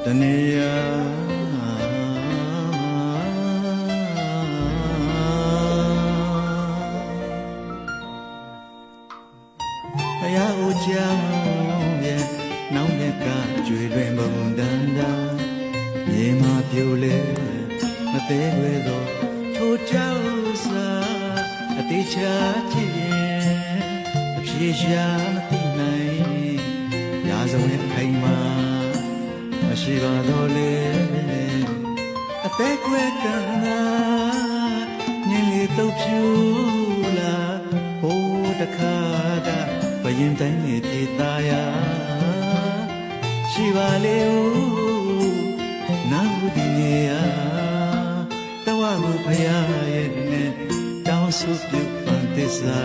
တနေရာဘုရားဦးကြောင့်ရဲ့နောင်မြတ်ကကြွေလွင်မုန်တန်တာမြေမှာပြိုလေမသေးွယ်သောထိုကြောက်စာအသေးချာကြည့်ရင်အဖြေရှာမသိနိုင်ရာဇဝင်ခိုင်မာမရှိပါတော့လေအသက်ကွယ်ကနာညင်လေတော့ဖြူလာဟိုးတခါကဘရင်တိုင်းနေပြေးသားရရှိပါလေဦးနာဦးဒီနေရတဝမှုဖရာရဲ့နဲ့တောင်းဆုပြုပန်သစ္စာ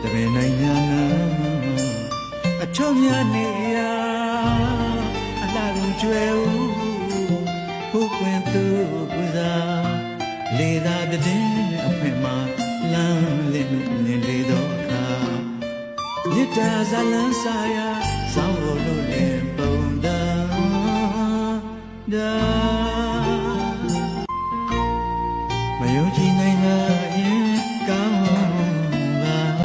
တပည့်နိုင်ညာနာအထုံးများနေရကျွဲဦးဘုကွင်သူပူဇာလေသာတဲ့အဖွင့်မှာလမ်းလင်းမြင်လေတော့အခါမြစ်တာဇလန်းစာယာစောင်းလို့လေ